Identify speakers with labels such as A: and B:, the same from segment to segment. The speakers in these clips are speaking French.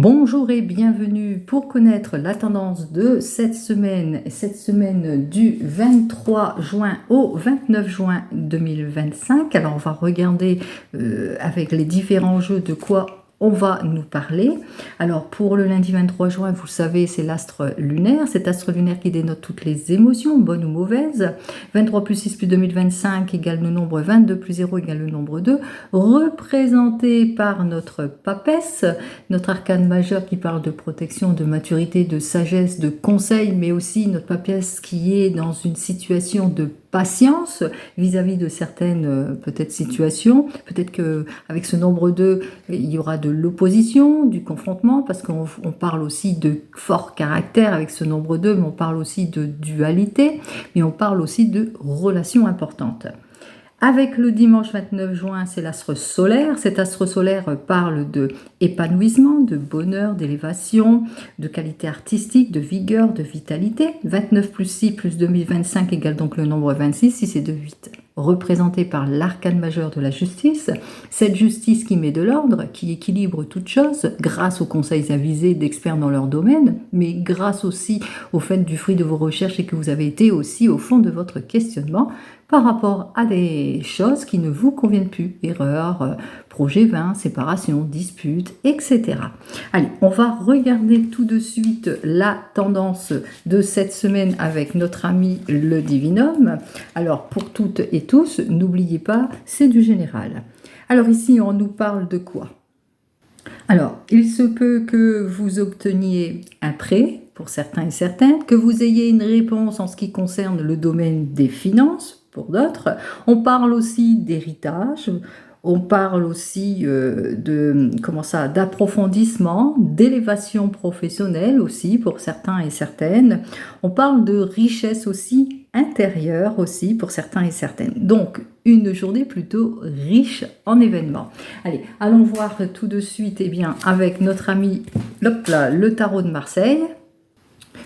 A: Bonjour et bienvenue pour connaître la tendance de cette semaine du 23 juin au 29 juin 2025. Alors on va regarder avec les différents jeux de quoi on va nous parler. Alors pour le lundi 23 juin, vous savez, c'est l'astre lunaire, cet astre lunaire qui dénote toutes les émotions, bonnes ou mauvaises. 23 plus 6 plus 2025 égale le nombre 22 plus 0 égale le nombre 2, représenté par notre papesse, notre arcane majeur qui parle de protection, de maturité, de sagesse, de conseil, mais aussi notre papesse qui est dans une situation de patience vis-à-vis de certaines peut-être situations. Peut-être qu'avec ce nombre 2, il y aura de l'opposition, du confrontement, parce qu'on parle aussi de fort caractère avec ce nombre 2, mais on parle aussi de dualité, mais on parle aussi de relations importantes. Avec le dimanche 29 juin, c'est l'astre solaire. Cet astre solaire parle de épanouissement, de bonheur, d'élévation, de qualité artistique, de vigueur, de vitalité. 29 plus 6 plus 2025 égale donc le nombre 26, 6 et 2, 8. Représenté par l'arcane majeur de la justice, cette justice qui met de l'ordre, qui équilibre toutes choses, grâce aux conseils avisés d'experts dans leur domaine, mais grâce aussi au fait du fruit de vos recherches et que vous avez été aussi au fond de votre questionnement par rapport à des choses qui ne vous conviennent plus, erreurs, projet vain, séparation, disputes, etc. Allez, on va regarder tout de suite la tendance de cette semaine avec notre ami le Divinum. Alors, pour toutes et tous, n'oubliez pas, c'est du général. Alors ici, on nous parle de quoi? Alors, il se peut que vous obteniez un prêt, pour certains et certaines, que vous ayez une réponse en ce qui concerne le domaine des finances, pour d'autres. On parle aussi d'héritage, on parle aussi d'approfondissement, d'élévation professionnelle aussi pour certains et certaines. On parle de richesse aussi intérieure aussi pour certains et certaines. Donc, une journée plutôt riche en événements. Allez, allons voir tout de suite avec notre ami le tarot de Marseille.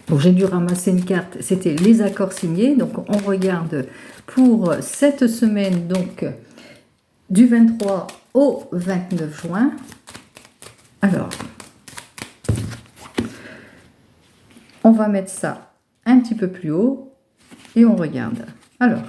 A: Donc j'ai dû ramasser une carte, c'était les accords signés. Donc on regarde pour cette semaine, donc du 23 au 29 juin. Alors, on va mettre ça un petit peu plus haut et on regarde. Alors,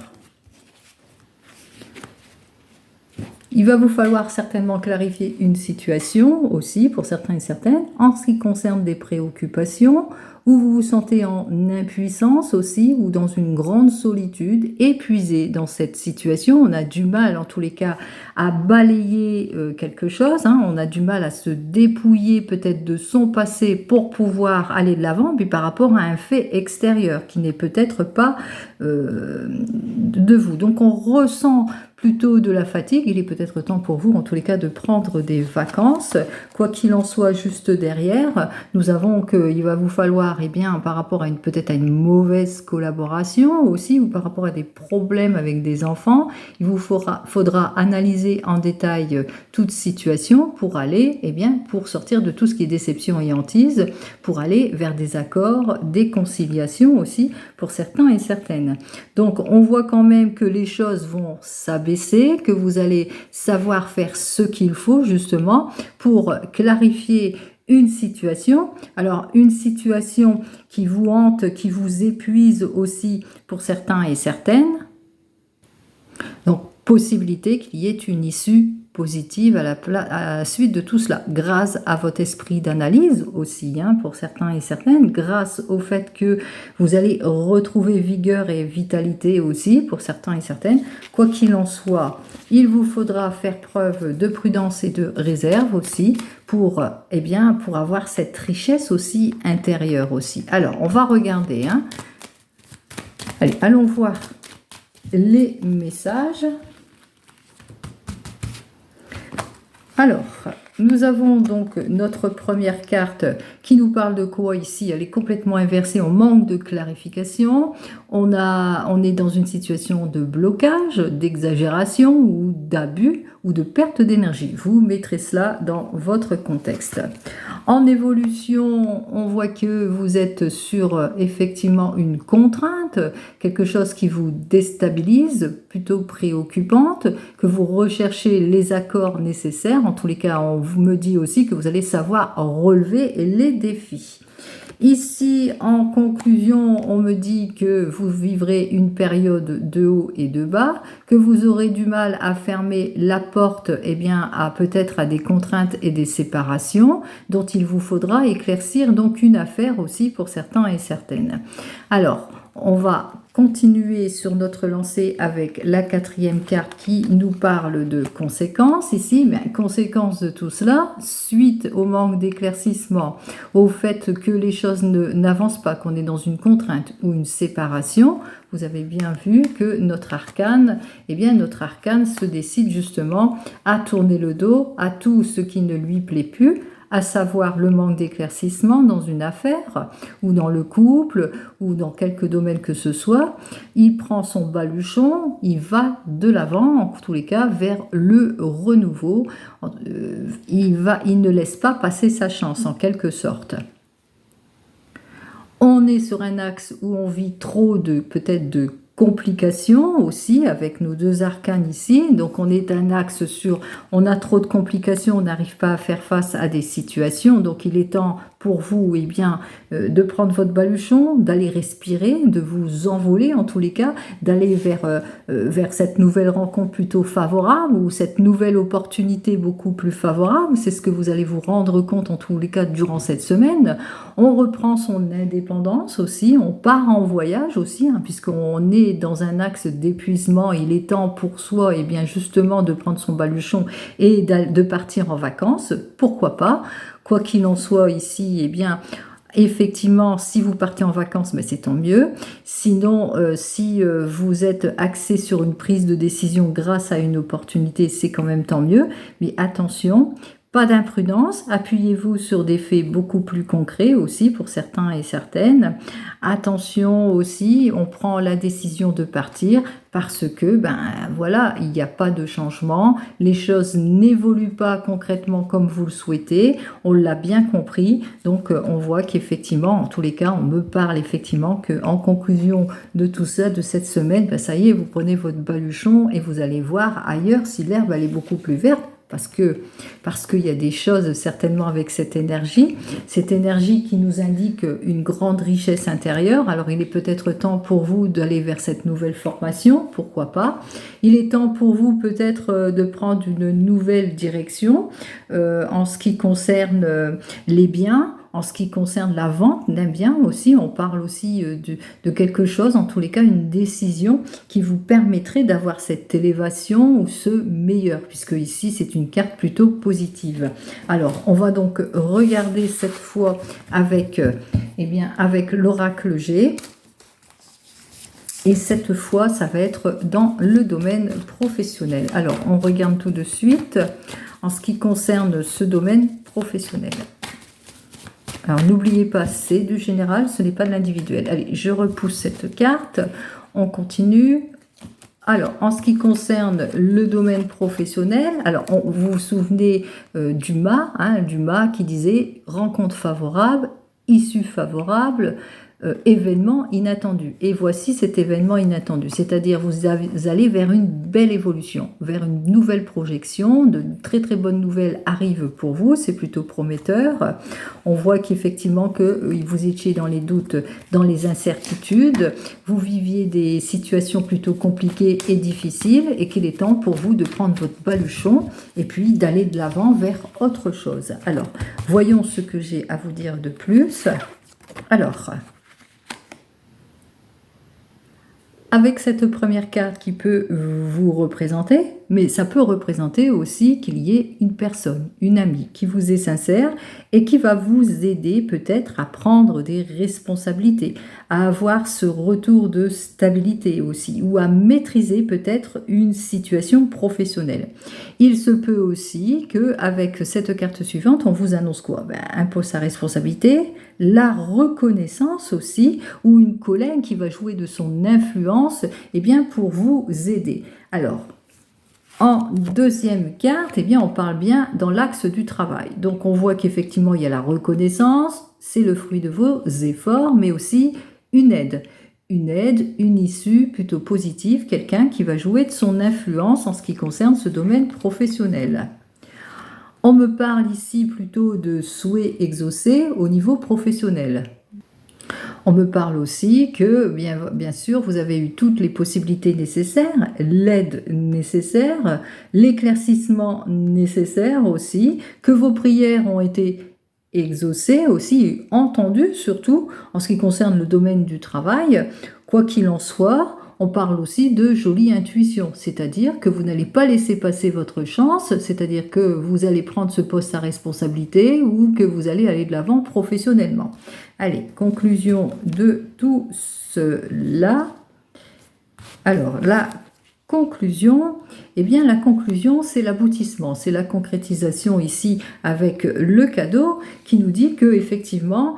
A: il va vous falloir certainement clarifier une situation aussi pour certains et certaines en ce qui concerne des préoccupations où vous vous sentez en impuissance aussi ou dans une grande solitude, épuisé dans cette situation. On a du mal en tous les cas à balayer quelque chose, on a du mal à se dépouiller peut-être de son passé pour pouvoir aller de l'avant, puis par rapport à un fait extérieur qui n'est peut-être pas de vous. Donc on ressent plutôt de la fatigue, il est peut-être temps pour vous en tous les cas de prendre des vacances, quoi qu'il en soit juste derrière, nous avons qu'il va vous falloir par rapport à peut-être à une mauvaise collaboration aussi ou par rapport à des problèmes avec des enfants, il vous faudra analyser en détail toute situation pour aller, pour sortir de tout ce qui est déception et hantise, pour aller vers des accords, des conciliations aussi pour certains et certaines. Donc on voit quand même que les choses vont s'abaisser, que vous allez savoir faire ce qu'il faut justement pour clarifier une situation. Alors une situation qui vous hante, qui vous épuise aussi pour certains et certaines. Donc possibilité qu'il y ait une issue positive à la suite de tout cela, grâce à votre esprit d'analyse aussi, pour certains et certaines, grâce au fait que vous allez retrouver vigueur et vitalité aussi pour certains et certaines. Quoi qu'il en soit, il vous faudra faire preuve de prudence et de réserve aussi pour avoir cette richesse aussi intérieure aussi. Alors, on va regarder. Allez, allons voir les messages. Alors, nous avons donc notre première carte qui nous parle de quoi ici? Elle est complètement inversée, on manque de clarification, on est dans une situation de blocage, d'exagération ou d'abus ou de perte d'énergie. Vous mettrez cela dans votre contexte. En évolution, on voit que vous êtes sur effectivement une contrainte, quelque chose qui vous déstabilise, plutôt préoccupante, que vous recherchez les accords nécessaires. En tous les cas, on me dit aussi que vous allez savoir relever les défis. Ici, en conclusion, on me dit que vous vivrez une période de haut et de bas, que vous aurez du mal à fermer la porte, eh bien, peut-être à des contraintes et des séparations, dont il vous faudra éclaircir donc une affaire aussi pour certains et certaines. Alors, on va continuer sur notre lancée avec la 4e carte qui nous parle de conséquences ici. Mais conséquence de tout cela, suite au manque d'éclaircissement, au fait que les choses n'avancent pas, qu'on est dans une contrainte ou une séparation, vous avez bien vu que notre arcane, eh bien notre arcane se décide justement à tourner le dos à tout ce qui ne lui plaît plus, à savoir le manque d'éclaircissement dans une affaire, ou dans le couple, ou dans quelque domaine que ce soit. Il prend son baluchon, il va de l'avant, en tous les cas, vers le renouveau. Il ne laisse pas passer sa chance, en quelque sorte. On est sur un axe où on vit trop peut-être de complications aussi avec nos deux arcanes ici. Donc on est un axe sur, on a trop de complications, on n'arrive pas à faire face à des situations. Donc il est temps pour vous eh bien, de prendre votre baluchon, d'aller respirer, de vous envoler en tous les cas, d'aller vers cette nouvelle rencontre plutôt favorable ou cette nouvelle opportunité beaucoup plus favorable. C'est ce que vous allez vous rendre compte en tous les cas durant cette semaine. On reprend son indépendance aussi, on part en voyage aussi, hein, puisqu'on est dans un axe d'épuisement. Il est temps pour soi eh bien, justement de prendre son baluchon et de partir en vacances. Pourquoi pas? Quoi qu'il en soit ici, eh bien, effectivement, si vous partez en vacances, mais c'est tant mieux. Sinon, si vous êtes axé sur une prise de décision grâce à une opportunité, c'est quand même tant mieux. Mais attention, pas d'imprudence, appuyez-vous sur des faits beaucoup plus concrets aussi pour certains et certaines. Attention aussi, on prend la décision de partir parce que, voilà, il n'y a pas de changement, les choses n'évoluent pas concrètement comme vous le souhaitez, on l'a bien compris, donc on voit qu'effectivement, en tous les cas, on me parle effectivement qu'en conclusion de tout ça, de cette semaine, ça y est, vous prenez votre baluchon et vous allez voir ailleurs si l'herbe elle est beaucoup plus verte, parce qu'il y a des choses certainement avec cette énergie qui nous indique une grande richesse intérieure. Alors il est peut-être temps pour vous d'aller vers cette nouvelle formation, pourquoi pas. Il est temps pour vous peut-être de prendre une nouvelle direction en ce qui concerne les biens. En ce qui concerne la vente d'un bien aussi, on parle aussi de quelque chose, en tous les cas une décision qui vous permettrait d'avoir cette élévation ou ce meilleur, puisque ici c'est une carte plutôt positive. Alors on va donc regarder cette fois avec l'oracle G. Et cette fois, ça va être dans le domaine professionnel. Alors, on regarde tout de suite en ce qui concerne ce domaine professionnel. Alors, n'oubliez pas, c'est du général, ce n'est pas de l'individuel. Allez, je repousse cette carte. On continue. Alors, en ce qui concerne le domaine professionnel, alors vous vous souvenez du mât qui disait rencontre favorable, issue favorable, événement inattendu. Et voici cet événement inattendu, c'est-à-dire vous allez vers une belle évolution, vers une nouvelle projection, de très très bonnes nouvelles arrivent pour vous, c'est plutôt prometteur. On voit qu'effectivement que vous étiez dans les doutes, dans les incertitudes, vous viviez des situations plutôt compliquées et difficiles et qu'il est temps pour vous de prendre votre baluchon et puis d'aller de l'avant vers autre chose. Alors, voyons ce que j'ai à vous dire de plus. Alors, avec cette première carte qui peut vous représenter, mais ça peut représenter aussi qu'il y ait une personne, une amie qui vous est sincère et qui va vous aider peut-être à prendre des responsabilités, à avoir ce retour de stabilité aussi, ou à maîtriser peut-être une situation professionnelle. Il se peut aussi qu'avec cette carte suivante, on vous annonce quoi? Impose sa responsabilité, la reconnaissance aussi, ou une collègue qui va jouer de son influence pour vous aider. Alors, En deuxième carte, eh bien, on parle bien dans l'axe du travail. Donc, on voit qu'effectivement, il y a la reconnaissance, c'est le fruit de vos efforts, mais aussi une aide. Une aide, une issue plutôt positive, quelqu'un qui va jouer de son influence en ce qui concerne ce domaine professionnel. On me parle ici plutôt de souhaits exaucés au niveau professionnel. On me parle aussi que, bien sûr, vous avez eu toutes les possibilités nécessaires, l'aide nécessaire, l'éclaircissement nécessaire aussi, que vos prières ont été exaucées aussi, entendues surtout en ce qui concerne le domaine du travail. Quoi qu'il en soit, on parle aussi de jolie intuition, c'est-à-dire que vous n'allez pas laisser passer votre chance, c'est-à-dire que vous allez prendre ce poste à responsabilité ou que vous allez aller de l'avant professionnellement. Allez, conclusion de tout cela. Alors, la conclusion, eh bien, la conclusion, c'est l'aboutissement, c'est la concrétisation ici avec le cadeau qui nous dit que effectivement,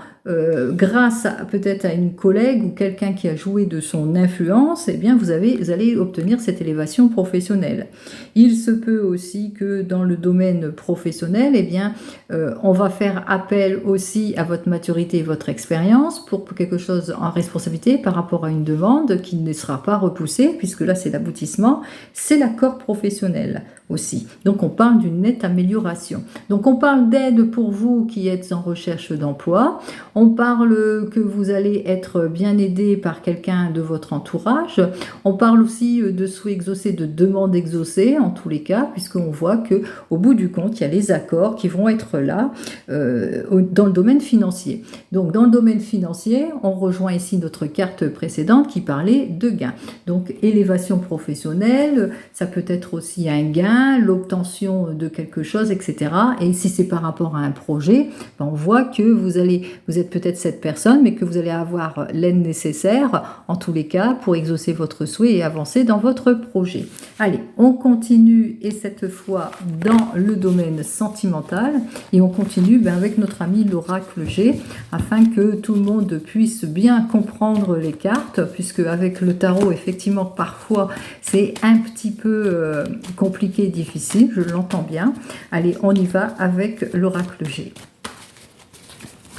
A: grâce peut-être à une collègue ou quelqu'un qui a joué de son influence, eh bien, vous allez obtenir cette élévation professionnelle. Il se peut aussi que dans le domaine professionnel, eh bien, on va faire appel aussi à votre maturité et votre expérience pour quelque chose en responsabilité par rapport à une demande qui ne sera pas repoussée, puisque là, c'est l'aboutissement, c'est l'accord professionnel aussi. Donc, on parle d'une nette amélioration. Donc, on parle d'aide pour vous qui êtes en recherche d'emploi. On parle que vous allez être bien aidé par quelqu'un de votre entourage. On parle aussi de souhaits exaucés, de demandes exaucées en tous les cas, puisqu'on voit que au bout du compte, il y a les accords qui vont être là dans le domaine financier. Donc, dans le domaine financier, on rejoint ici notre carte précédente qui parlait de gains. Donc, élévation professionnelle, ça peut être aussi un gain, l'obtention de quelque chose, etc. Et si c'est par rapport à un projet, on voit que vous êtes peut-être cette personne, mais que vous allez avoir l'aide nécessaire, en tous les cas, pour exaucer votre souhait et avancer dans votre projet. Allez, on continue, et cette fois dans le domaine sentimental, et on continue avec notre ami l'oracle G, afin que tout le monde puisse bien comprendre les cartes, puisque avec le tarot, effectivement, parfois, c'est un petit peu compliqué, difficile, je l'entends bien. Allez, on y va avec l'oracle G.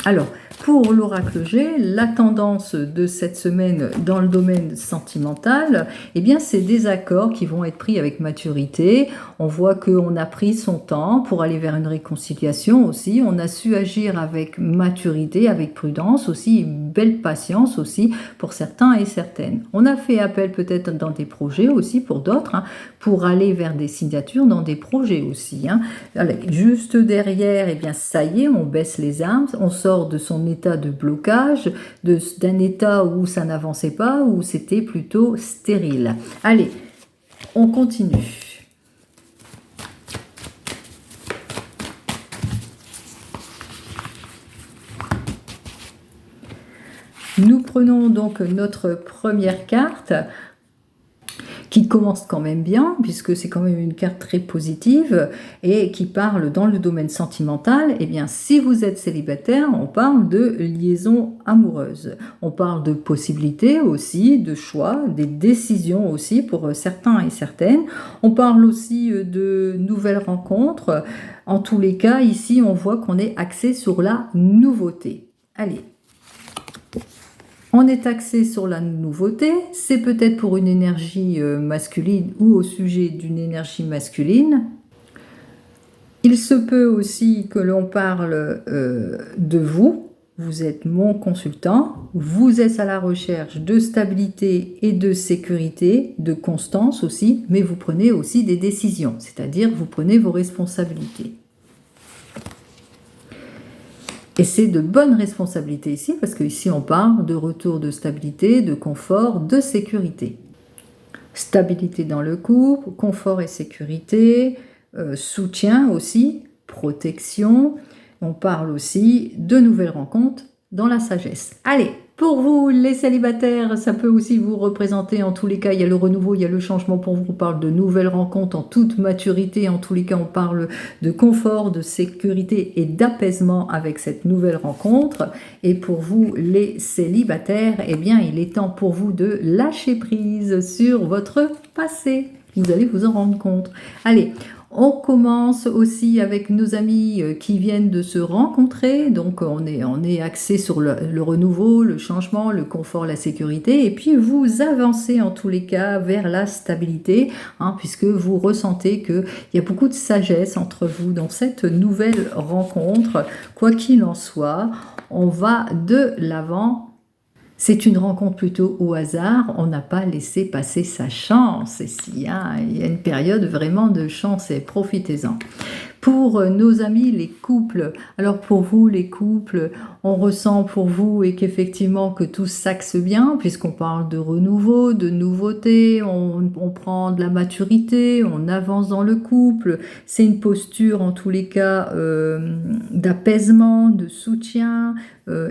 A: Alors, pour l'oracle G, la tendance de cette semaine dans le domaine sentimental, eh bien, c'est des accords qui vont être pris avec maturité. On voit qu'on a pris son temps pour aller vers une réconciliation aussi. On a su agir avec maturité, avec prudence aussi, une belle patience aussi pour certains et certaines. On a fait appel peut-être dans des projets aussi pour d'autres, pour aller vers des signatures dans des projets aussi. Allez, juste derrière, eh bien, ça y est, on baisse les armes, on sort de son état de blocage, d'un état où ça n'avançait pas, où c'était plutôt stérile. Allez, on continue. Nous prenons donc notre première carte qui commence quand même bien, puisque c'est quand même une carte très positive et qui parle dans le domaine sentimental. Eh bien, si vous êtes célibataire, on parle de liaison amoureuse. On parle de possibilités aussi, de choix, des décisions aussi pour certains et certaines. On parle aussi de nouvelles rencontres. En tous les cas, ici, on voit qu'on est axé sur la nouveauté. Allez. On est axé sur la nouveauté, c'est peut-être pour une énergie masculine ou au sujet d'une énergie masculine. Il se peut aussi que l'on parle de vous, vous êtes mon consultant, vous êtes à la recherche de stabilité et de sécurité, de constance aussi, mais vous prenez aussi des décisions, c'est-à-dire vous prenez vos responsabilités. Et c'est de bonnes responsabilités ici, parce qu'ici on parle de retour de stabilité, de confort, de sécurité. Stabilité dans le couple, confort et sécurité, soutien aussi, protection. On parle aussi de nouvelles rencontres dans la sagesse. Allez, pour vous les célibataires, ça peut aussi vous représenter, en tous les cas, il y a le renouveau, il y a le changement pour vous, on parle de nouvelles rencontres en toute maturité, en tous les cas on parle de confort, de sécurité et d'apaisement avec cette nouvelle rencontre. Et pour vous les célibataires, eh bien il est temps pour vous de lâcher prise sur votre passé. vous allez vous en rendre compte. Allez, on commence aussi avec nos amis qui viennent de se rencontrer, donc on est axé sur le renouveau, le changement, le confort, la sécurité, et puis vous avancez en tous les cas vers la stabilité, hein, puisque vous ressentez qu'il y a beaucoup de sagesse entre vous dans cette nouvelle rencontre. Quoi qu'il en soit, on va de l'avant. C'est une rencontre plutôt au hasard, on n'a pas laissé passer sa chance. Et il y a une période vraiment de chance et profitez-en. Pour nos amis, les couples, alors pour vous, les couples, on ressent pour vous et qu'effectivement que tout s'axe bien, puisqu'on parle de renouveau, de nouveauté, on prend de la maturité, on avance dans le couple. C'est une posture en tous les cas d'apaisement, de soutien,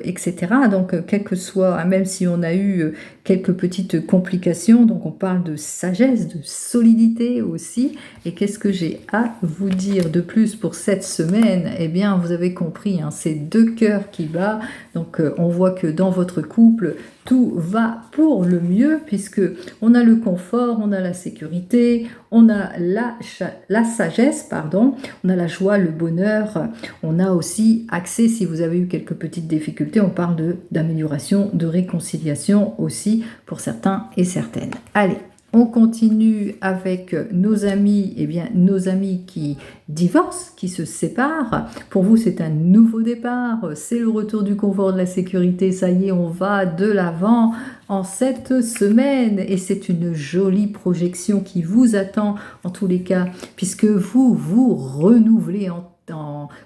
A: etc. Donc, quel que soit, même si on a eu quelques petites complications, donc on parle de sagesse, de solidité aussi. Et qu'est-ce que j'ai à vous dire de plus pour cette semaine? Eh bien, vous avez compris, hein, c'est deux cœurs qui battent. Donc, on voit que dans votre couple, tout va pour le mieux, puisque on a le confort, on a la sécurité, on a la sagesse, pardon, on a la joie, le bonheur, on a aussi accès, si vous avez eu quelques petites difficultés, on parle d'amélioration, de réconciliation aussi pour certains et certaines. Allez, on continue avec nos amis, eh bien nos amis qui divorcent, qui se séparent. Pour vous, c'est un nouveau départ, c'est le retour du confort, de la sécurité. Ça y est, on va de l'avant en cette semaine et c'est une jolie projection qui vous attend en tous les cas, puisque vous vous renouvelez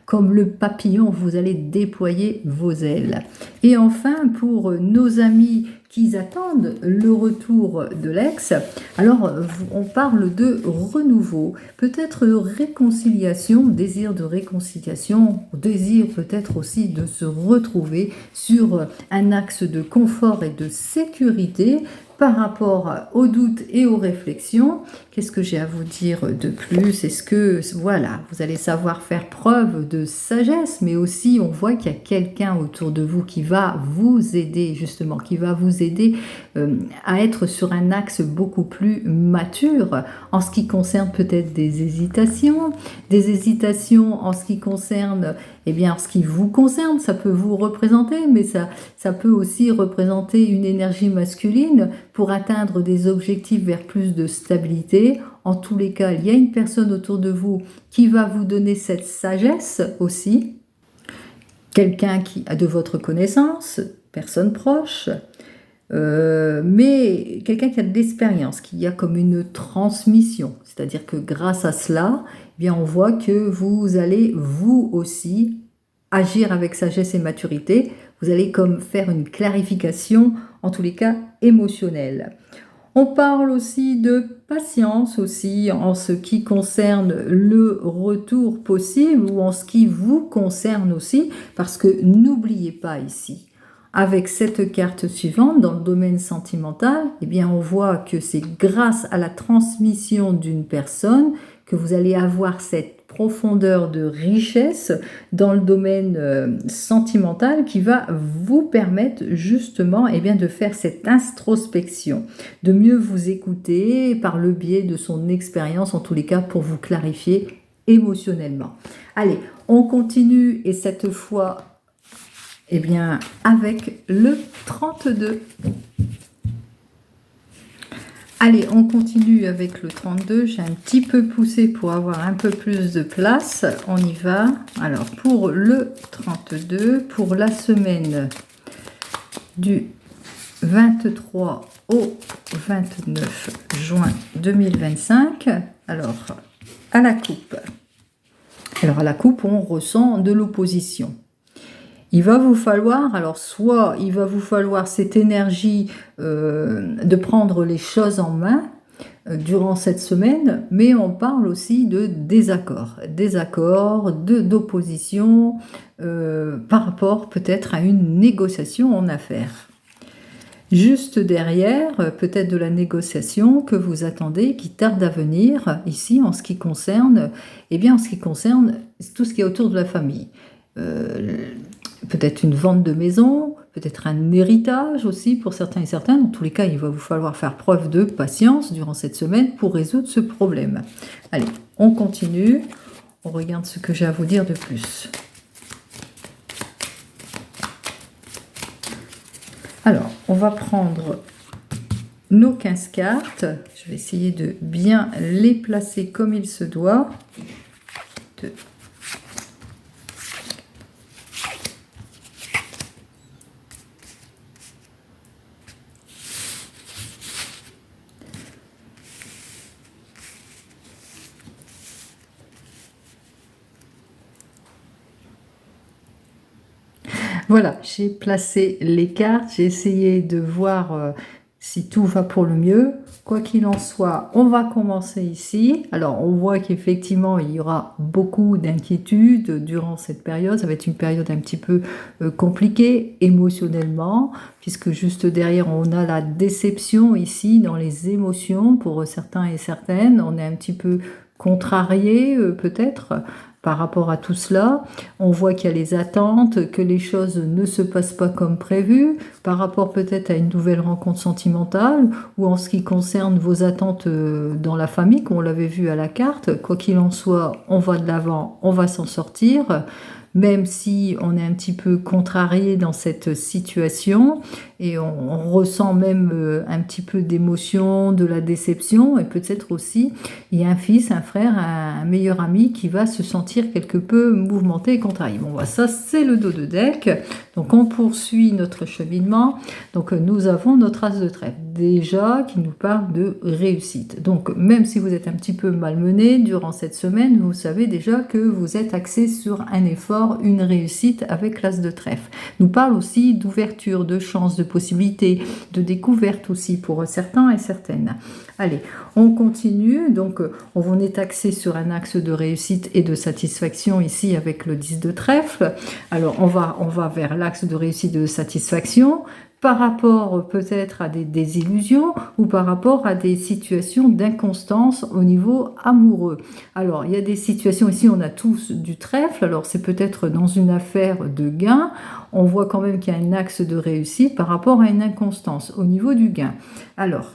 A: comme le papillon, vous allez déployer vos ailes. Et enfin, pour nos amis qui attendent le retour de l'ex, alors on parle de renouveau, peut-être réconciliation, désir de réconciliation, désir peut-être aussi de se retrouver sur un axe de confort et de sécurité par rapport aux doutes et aux réflexions. Qu'est-ce que j'ai à vous dire de plus? Est-ce que, voilà, vous allez savoir faire preuve de sagesse, mais aussi on voit qu'il y a quelqu'un autour de vous qui va vous aider, justement, qui va vous aider à être sur un axe beaucoup plus mature en ce qui concerne peut-être des hésitations en ce qui concerne, eh bien, en ce qui vous concerne, ça peut vous représenter, mais ça peut aussi représenter une énergie masculine pour atteindre des objectifs vers plus de stabilité. En tous les cas, il y a une personne autour de vous qui va vous donner cette sagesse aussi. Quelqu'un qui a de votre connaissance, personne proche, mais quelqu'un qui a de l'expérience, qui a comme une transmission. C'est-à-dire que grâce à cela, eh bien, on voit que vous allez vous aussi agir avec sagesse et maturité. Vous allez comme faire une clarification, en tous les cas émotionnelle. On parle aussi de patience aussi en ce qui concerne le retour possible ou en ce qui vous concerne aussi, parce que n'oubliez pas ici, avec cette carte suivante, dans le domaine sentimental, eh bien on voit que c'est grâce à la transmission d'une personne que vous allez avoir cette profondeur de richesse dans le domaine sentimental qui va vous permettre justement eh bien, de faire cette introspection, de mieux vous écouter par le biais de son expérience, en tous les cas pour vous clarifier émotionnellement. Allez, on continue et cette fois eh bien, avec le 32. Allez, on continue avec le 32. J'ai un petit peu poussé pour avoir un peu plus de place. On y va. Alors, pour le 32, pour la semaine du 23 au 29 juin 2025. Alors, à la coupe. Alors, à la coupe, on ressent de l'opposition. Il va vous falloir, alors soit il va vous falloir cette énergie de prendre les choses en main durant cette semaine, mais on parle aussi de désaccord, d'opposition par rapport peut-être à une négociation en affaires. Juste derrière, peut-être de la négociation que vous attendez, qui tarde à venir ici en ce qui concerne, eh bien en ce qui concerne tout ce qui est autour de la famille. Peut-être une vente de maison, peut-être un héritage aussi pour certains et certaines. Dans tous les cas, il va vous falloir faire preuve de patience durant cette semaine pour résoudre ce problème. Allez, on continue. On regarde ce que j'ai à vous dire de plus. Alors, on va prendre nos 15 cartes. Je vais essayer de bien les placer comme il se doit. Voilà, j'ai placé les cartes, j'ai essayé de voir si tout va pour le mieux. Quoi qu'il en soit, on va commencer ici. Alors, on voit qu'effectivement, il y aura beaucoup d'inquiétudes durant cette période. Ça va être une période un petit peu compliquée émotionnellement, puisque juste derrière, on a la déception ici dans les émotions pour certains et certaines. On est un petit peu contrarié peut-être par rapport à tout cela. On voit qu'il y a les attentes, que les choses ne se passent pas comme prévu, par rapport peut-être à une nouvelle rencontre sentimentale, ou en ce qui concerne vos attentes dans la famille, comme on l'avait vu à la carte. Quoi qu'il en soit, on va de l'avant, on va s'en sortir, même si on est un petit peu contrarié dans cette situation, et on ressent même un petit peu d'émotion, de la déception, et peut-être aussi, il y a un fils, un frère, un meilleur ami qui va se sentir quelque peu mouvementé et contrarié. Bon, bah, ça, c'est le dos de deck. Donc, on poursuit notre cheminement. Donc, nous avons notre as de trèfle, déjà, qui nous parle de réussite. Donc, même si vous êtes un petit peu malmené durant cette semaine, vous savez déjà que vous êtes axé sur un effort, une réussite avec l'as de trèfle. Nous parle aussi d'ouverture, de chance, de possibilités, de découverte aussi pour certains et certaines. Allez, on continue. Donc, on est axé sur un axe de réussite et de satisfaction ici avec le 10 de trèfle. Alors, on va vers l'axe de réussite et de satisfaction par rapport peut-être à des désillusions ou par rapport à des situations d'inconstance au niveau amoureux. Alors, il y a des situations ici, on a tous du trèfle, alors c'est peut-être dans une affaire de gain, on voit quand même qu'il y a un axe de réussite par rapport à une inconstance au niveau du gain. Alors,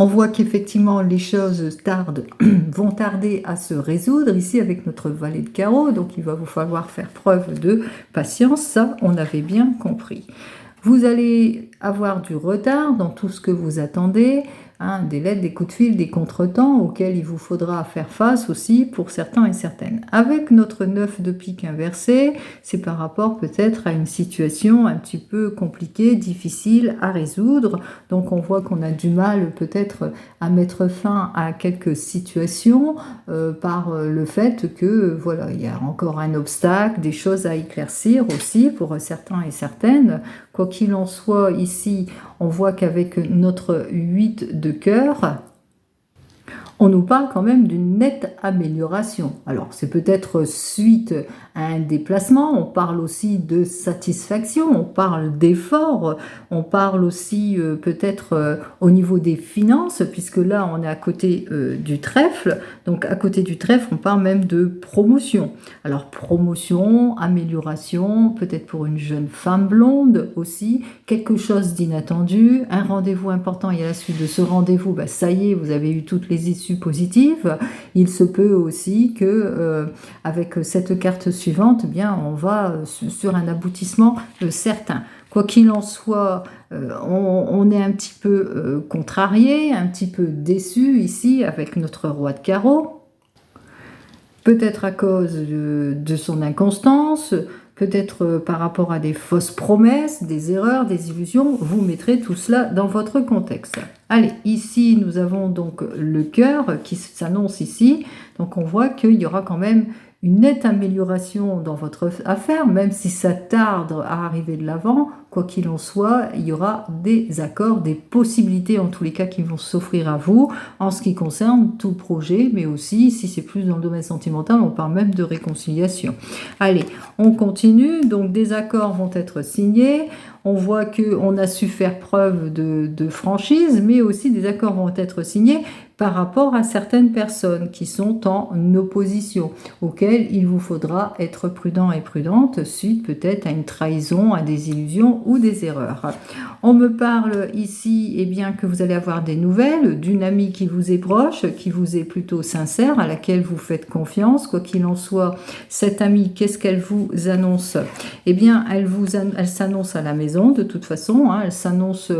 A: on voit qu'effectivement les choses vont tarder à se résoudre ici avec notre valet de carreau, donc il va vous falloir faire preuve de patience, ça on avait bien compris. Vous allez avoir du retard dans tout ce que vous attendez, des lettres, des coups de fil, des contretemps auxquels il vous faudra faire face aussi pour certains et certaines. Avec notre 9 de pique inversé, c'est par rapport peut-être à une situation un petit peu compliquée, difficile à résoudre. Donc on voit qu'on a du mal peut-être à mettre fin à quelques situations par le fait que voilà, il y a encore un obstacle, des choses à éclaircir aussi pour certains et certaines. Quoi qu'il en soit, ici, on voit qu'avec notre 8 de cœur, on nous parle quand même d'une nette amélioration. Alors, c'est peut-être suite à un déplacement, on parle aussi de satisfaction, on parle d'effort, on parle aussi peut-être au niveau des finances, puisque là, on est à côté du trèfle. Donc, à côté du trèfle, on parle même de promotion. Alors, promotion, amélioration, peut-être pour une jeune femme blonde aussi, quelque chose d'inattendu, un rendez-vous important et à la suite de ce rendez-vous, ça y est, vous avez eu toutes les issues positives. Il se peut aussi que avec cette carte suivante, on va sur un aboutissement certain. Quoi qu'il en soit, on est un petit peu contrarié, un petit peu déçu ici avec notre roi de carreau. Peut-être à cause de son inconstance, peut-être par rapport à des fausses promesses, des erreurs, des illusions. Vous mettrez tout cela dans votre contexte. Allez, ici, nous avons donc le cœur qui s'annonce ici. Donc, on voit qu'il y aura quand même une nette amélioration dans votre affaire, même si ça tarde à arriver de l'avant. Quoi qu'il en soit, il y aura des accords, des possibilités en tous les cas qui vont s'offrir à vous en ce qui concerne tout projet, mais aussi, si c'est plus dans le domaine sentimental, on parle même de réconciliation. Allez, on continue. Donc, des accords vont être signés. On voit qu'on a su faire preuve de franchise, mais aussi des accords vont être signés par rapport à certaines personnes qui sont en opposition, auxquelles il vous faudra être prudent et prudente suite peut-être à une trahison, à des illusions ou des erreurs. On me parle ici bien, que vous allez avoir des nouvelles d'une amie qui vous est proche, qui vous est plutôt sincère, à laquelle vous faites confiance. Quoi qu'il en soit, cette amie, qu'est-ce qu'elle vous annonce? Bien, elle s'annonce à la maison de toute façon, elle s'annonce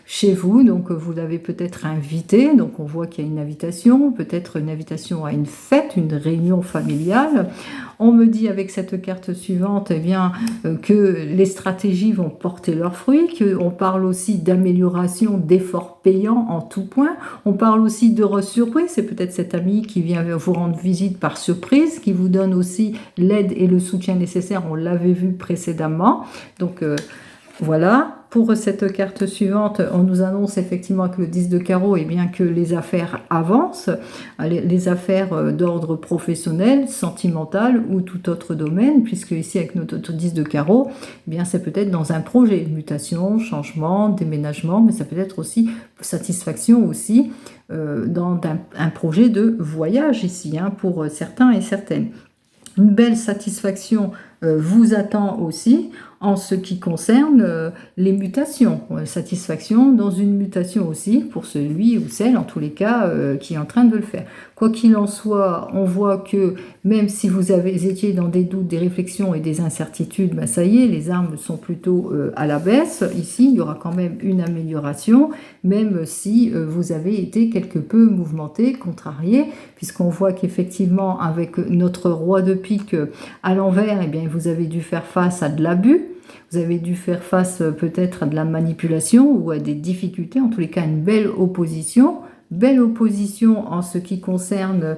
A: chez vous, donc vous l'avez peut-être invitée, donc on voit qu'il y a une invitation, peut-être une invitation à une fête, une réunion familiale. On me dit avec cette carte suivante bien, que les stratégies vont porter leurs fruits, qu'on parle aussi d'amélioration, d'efforts payants en tout point. On parle aussi d'heureuses surprises, c'est peut-être cette amie qui vient vous rendre visite par surprise, qui vous donne aussi l'aide et le soutien nécessaire, on l'avait vu précédemment. Donc voilà. Pour cette carte suivante, on nous annonce effectivement avec le 10 de carreau bien, que les affaires avancent, les affaires d'ordre professionnel, sentimental ou tout autre domaine, puisque ici avec notre 10 de carreau, bien, c'est peut-être dans un projet, mutation, changement, déménagement, mais ça peut être aussi satisfaction aussi dans un projet de voyage ici, pour certains et certaines. Une belle satisfaction vous attend aussi en ce qui concerne les mutations. Satisfaction dans une mutation aussi pour celui ou celle, en tous les cas, qui est en train de le faire. Quoi qu'il en soit, on voit que même si vous étiez dans des doutes, des réflexions et des incertitudes, ben ça y est, les armes sont plutôt à la baisse. Ici, il y aura quand même une amélioration, même si vous avez été quelque peu mouvementé, contrarié, puisqu'on voit qu'effectivement, avec notre roi de pique à l'envers, bien, vous avez dû faire face à de l'abus. Vous avez dû faire face peut-être à de la manipulation ou à des difficultés, en tous les cas une belle opposition. Belle opposition en ce qui concerne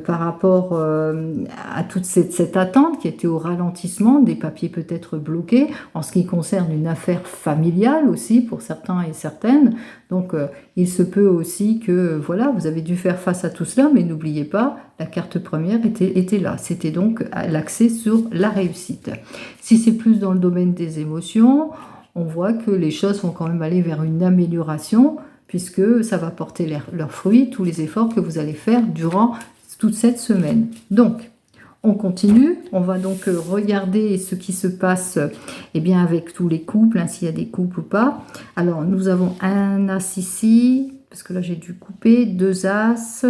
A: par rapport à toute cette attente qui était au ralentissement, des papiers peut-être bloqués, en ce qui concerne une affaire familiale aussi pour certains et certaines. Donc il se peut aussi que voilà, vous avez dû faire face à tout cela, mais n'oubliez pas, la carte première était là. C'était donc l'accès sur la réussite. Si c'est plus dans le domaine des émotions, on voit que les choses vont quand même aller vers une amélioration, puisque ça va porter leurs fruits, tous les efforts que vous allez faire durant toute cette semaine. Donc, on continue, on va donc regarder ce qui se passe bien, avec tous les couples, s'il y a des couples ou pas. Alors, nous avons un as ici, parce que là j'ai dû couper, 2 as.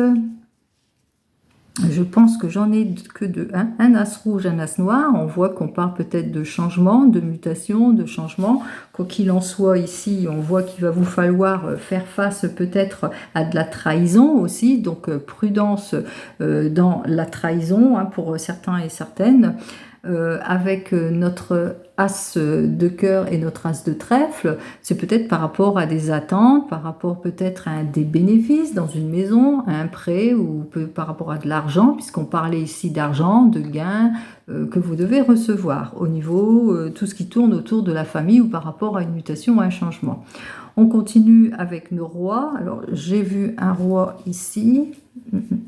A: Je pense que j'en ai que 2. Un as rouge, un as noir. On voit qu'on parle peut-être de changement, de mutation, de changement. Quoi qu'il en soit, ici, on voit qu'il va vous falloir faire face peut-être à de la trahison aussi. Donc, prudence dans la trahison pour certains et certaines. Avec notre as de cœur et notre as de trèfle, c'est peut-être par rapport à des attentes, par rapport peut-être à des bénéfices dans une maison, à un prêt ou par rapport à de l'argent, puisqu'on parlait ici d'argent, de gains que vous devez recevoir au niveau tout ce qui tourne autour de la famille ou par rapport à une mutation ou un changement. On continue avec nos rois. Alors j'ai vu un roi ici,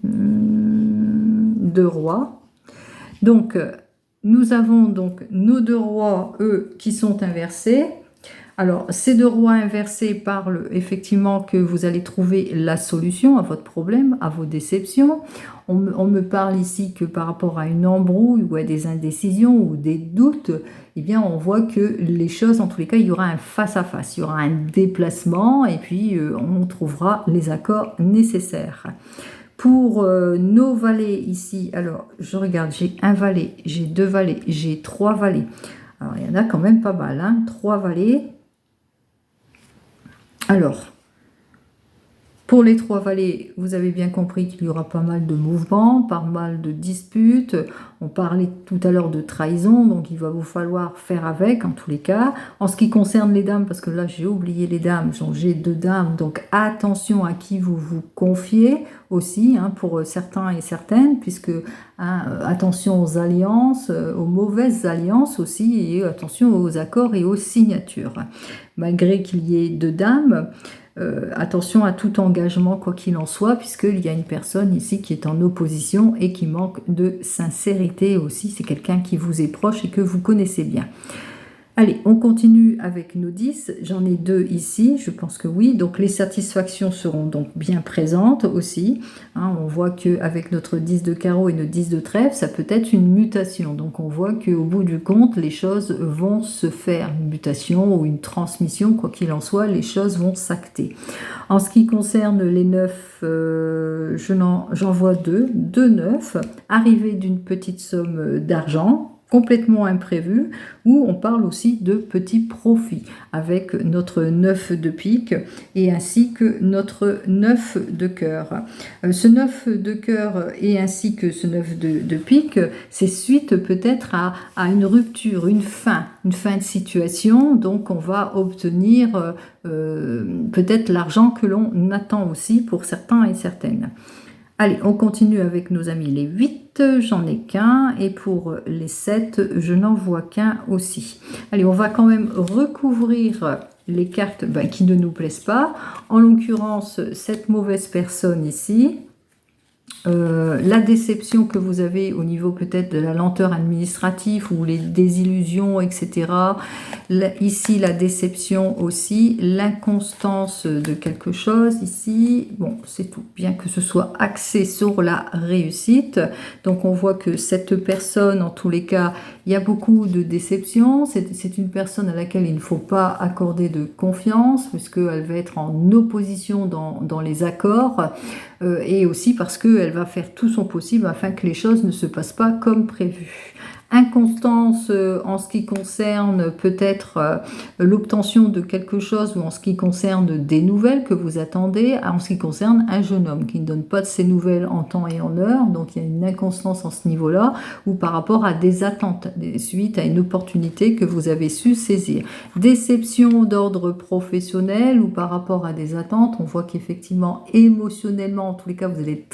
A: 2 rois. Donc nous avons donc nos 2 rois, eux, qui sont inversés. Alors, ces 2 rois inversés parlent effectivement que vous allez trouver la solution à votre problème, à vos déceptions. On me parle ici que par rapport à une embrouille ou à des indécisions ou des doutes, bien, on voit que les choses, en tous les cas, il y aura un face-à-face, il y aura un déplacement et puis on trouvera les accords nécessaires. Pour nos valets ici, alors je regarde, j'ai un valet, j'ai 2 valets, j'ai 3 valets. Alors il y en a quand même pas mal, 3 valets. Alors, pour les 3 valets, vous avez bien compris qu'il y aura pas mal de mouvements, pas mal de disputes. On parlait tout à l'heure de trahison, donc il va vous falloir faire avec en tous les cas. En ce qui concerne les dames, parce que là j'ai oublié les dames, j'ai 2 dames, donc attention à qui vous vous confiez aussi, pour certains et certaines, puisque attention aux alliances, aux mauvaises alliances aussi, et attention aux accords et aux signatures. Malgré qu'il y ait 2 dames, attention à tout engagement, quoi qu'il en soit, puisqu'il y a une personne ici qui est en opposition et qui manque de sincérité aussi. C'est quelqu'un qui vous est proche et que vous connaissez bien. Allez, on continue avec nos 10. J'en ai 2 ici, je pense que oui. Donc les satisfactions seront donc bien présentes aussi. Hein, on voit qu'avec notre 10 de carreau et notre 10 de trèfle, ça peut être une mutation. Donc on voit qu'au bout du compte, les choses vont se faire. Une mutation ou une transmission, quoi qu'il en soit, les choses vont s'acter. En ce qui concerne les 9, j'en vois 2. 2 9, arrivée d'une petite somme d'argent, complètement imprévu, où on parle aussi de petits profits avec notre 9 de pique et ainsi que notre 9 de cœur. Ce 9 de cœur et ainsi que ce 9 de pique, c'est suite peut-être à une rupture, une fin de situation, donc on va obtenir peut-être l'argent que l'on attend aussi pour certains et certaines. Allez, on continue avec nos amis les 8, j'en ai qu'un, et pour les 7, je n'en vois qu'un aussi. Allez, on va quand même recouvrir les cartes qui ne nous plaisent pas. En l'occurrence, cette mauvaise personne ici. La déception que vous avez au niveau peut-être de la lenteur administrative ou les désillusions, etc. Ici, la déception aussi, l'inconstance de quelque chose ici. Bon, c'est tout, bien que ce soit axé sur la réussite. Donc, on voit que cette personne, en tous les cas, il y a beaucoup de déception. C'est une personne à laquelle il ne faut pas accorder de confiance, puisqu'elle va être en opposition dans les accords. Et aussi parce qu'elle va faire tout son possible afin que les choses ne se passent pas comme prévu. Inconstance en ce qui concerne peut-être l'obtention de quelque chose ou en ce qui concerne des nouvelles que vous attendez, en ce qui concerne un jeune homme qui ne donne pas de ses nouvelles en temps et en heure, donc il y a une inconstance en ce niveau-là, ou par rapport à des attentes, suite à une opportunité que vous avez su saisir. Déception d'ordre professionnel ou par rapport à des attentes, on voit qu'effectivement émotionnellement, en tous les cas vous allez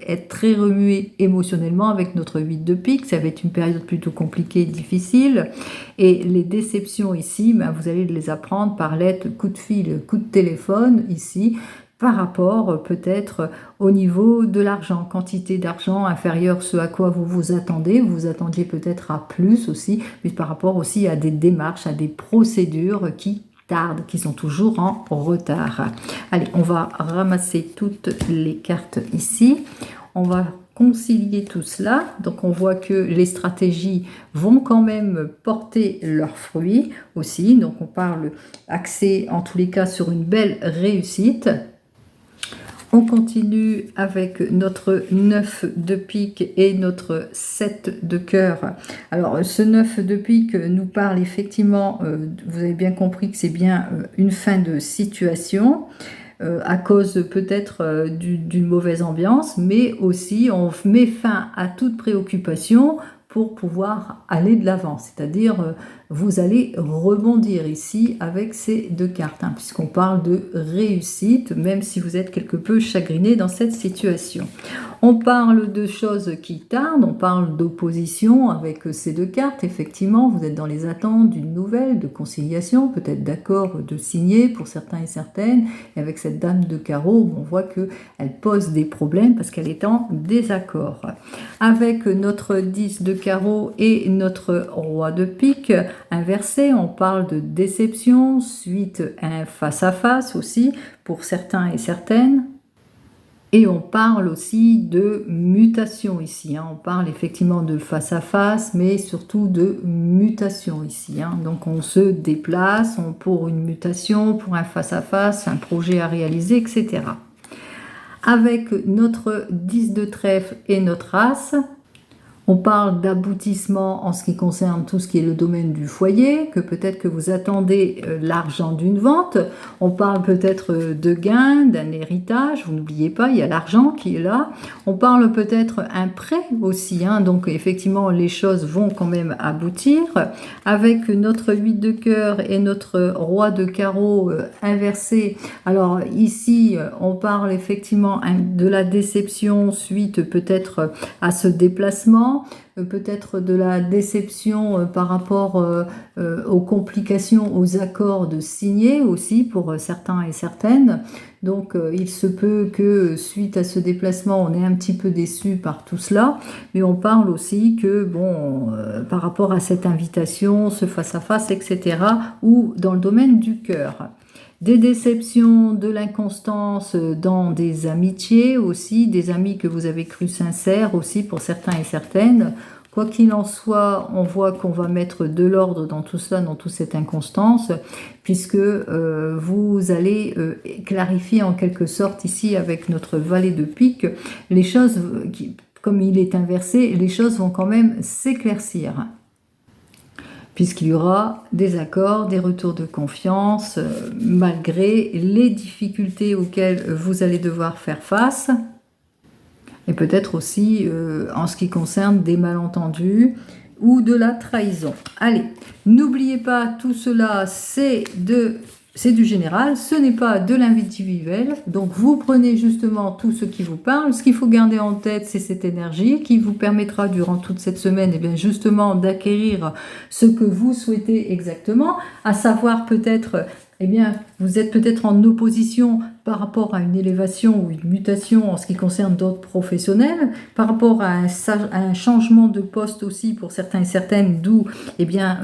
A: être très remué émotionnellement avec notre 8 de pique, ça va être une période plutôt compliquée et difficile, et les déceptions ici, vous allez les apprendre par lettre, coup de fil, coup de téléphone ici, par rapport peut-être au niveau de l'argent, quantité d'argent inférieure à ce à quoi vous vous attendiez peut-être à plus aussi, mais par rapport aussi à des démarches, à des procédures qui tardent, qui sont toujours en retard. Allez, on va ramasser toutes les cartes ici, on va concilier tout cela, donc on voit que les stratégies vont quand même porter leurs fruits aussi, donc on parle axé en tous les cas sur une belle réussite. On continue avec notre 9 de pique et notre 7 de cœur. Alors ce 9 de pique nous parle effectivement, vous avez bien compris que c'est bien une fin de situation, à cause peut-être d'une mauvaise ambiance, mais aussi on met fin à toute préoccupation pour pouvoir aller de l'avant, c'est-à-dire vous allez rebondir ici avec ces deux cartes, puisqu'on parle de réussite, même si vous êtes quelque peu chagriné dans cette situation. On parle de choses qui tardent, on parle d'opposition avec ces deux cartes, effectivement, vous êtes dans les attentes d'une nouvelle, de conciliation, peut-être d'accord de signer pour certains et certaines, et avec cette dame de carreau, on voit qu'elle pose des problèmes parce qu'elle est en désaccord. Avec notre 10 de carreau et notre roi de pique, inversé, on parle de déception, suite à un face-à-face aussi, pour certains et certaines. Et on parle aussi de mutation ici, on parle effectivement de face-à-face, mais surtout de mutation ici. Donc on se déplace pour une mutation, pour un face-à-face, un projet à réaliser, etc. Avec notre 10 de trèfle et notre as, on parle d'aboutissement en ce qui concerne tout ce qui est le domaine du foyer, que peut-être que vous attendez l'argent d'une vente. On parle peut-être de gain, d'un héritage. Vous n'oubliez pas, il y a l'argent qui est là. On parle peut-être un prêt aussi. Donc effectivement, les choses vont quand même aboutir. Avec notre 8 de cœur et notre roi de carreau inversé. Alors ici, on parle effectivement de la déception suite peut-être à ce déplacement. temps, peut-être de la déception par rapport aux complications, aux accords de signer aussi pour certains et certaines. Donc il se peut que suite à ce déplacement, on est un petit peu déçu par tout cela, mais on parle aussi que, bon, par rapport à cette invitation, ce face-à-face, etc., ou dans le domaine du cœur. Des déceptions, de l'inconstance dans des amitiés aussi, des amis que vous avez cru sincères aussi pour certains et certaines. Quoi qu'il en soit, on voit qu'on va mettre de l'ordre dans tout cela, dans toute cette inconstance, puisque vous allez clarifier en quelque sorte ici avec notre valet de pique, les choses, comme il est inversé, les choses vont quand même s'éclaircir, puisqu'il y aura des accords, des retours de confiance, malgré les difficultés auxquelles vous allez devoir faire face. Et peut-être aussi en ce qui concerne des malentendus ou de la trahison. Allez, n'oubliez pas, tout cela, c'est du général, ce n'est pas de l'individuel. Donc, vous prenez justement tout ce qui vous parle. Ce qu'il faut garder en tête, c'est cette énergie qui vous permettra durant toute cette semaine, et bien justement, d'acquérir ce que vous souhaitez exactement, à savoir peut-être, eh bien, vous êtes peut-être en opposition par rapport à une élévation ou une mutation en ce qui concerne d'autres professionnels, par rapport à un changement de poste aussi pour certains et certaines, d'où, eh bien,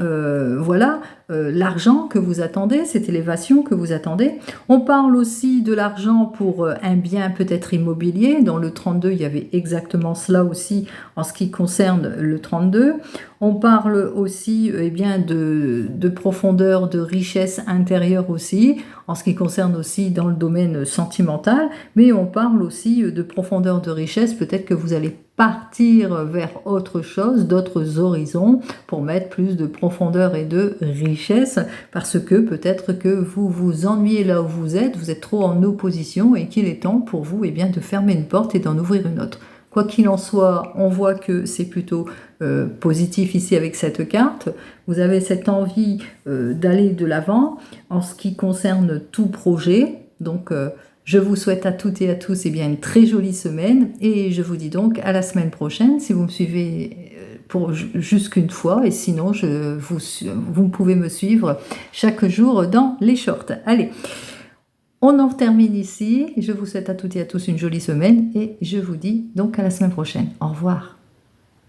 A: voilà, l'argent que vous attendez, cette élévation que vous attendez. On parle aussi de l'argent pour un bien peut-être immobilier. Dans le 32, il y avait exactement cela aussi en ce qui concerne le 32. On parle aussi eh bien, de profondeur, de richesse intérieure aussi, en ce qui concerne aussi dans le domaine sentimental, mais on parle aussi de profondeur de richesse. Peut-être que vous allez partir vers autre chose, d'autres horizons, pour mettre plus de profondeur et de richesse, parce que peut-être que vous vous ennuyez là où vous êtes trop en opposition et qu'il est temps pour vous eh bien, de fermer une porte et d'en ouvrir une autre. Quoi qu'il en soit, on voit que c'est plutôt positif ici avec cette carte. Vous avez cette envie d'aller de l'avant en ce qui concerne tout projet. Donc, je vous souhaite à toutes et à tous eh bien, une très jolie semaine et je vous dis donc à la semaine prochaine si vous me suivez pour jusqu'une fois et sinon vous pouvez me suivre chaque jour dans les shorts. Allez, on en termine ici. Je vous souhaite à toutes et à tous une jolie semaine et je vous dis donc à la semaine prochaine. Au revoir.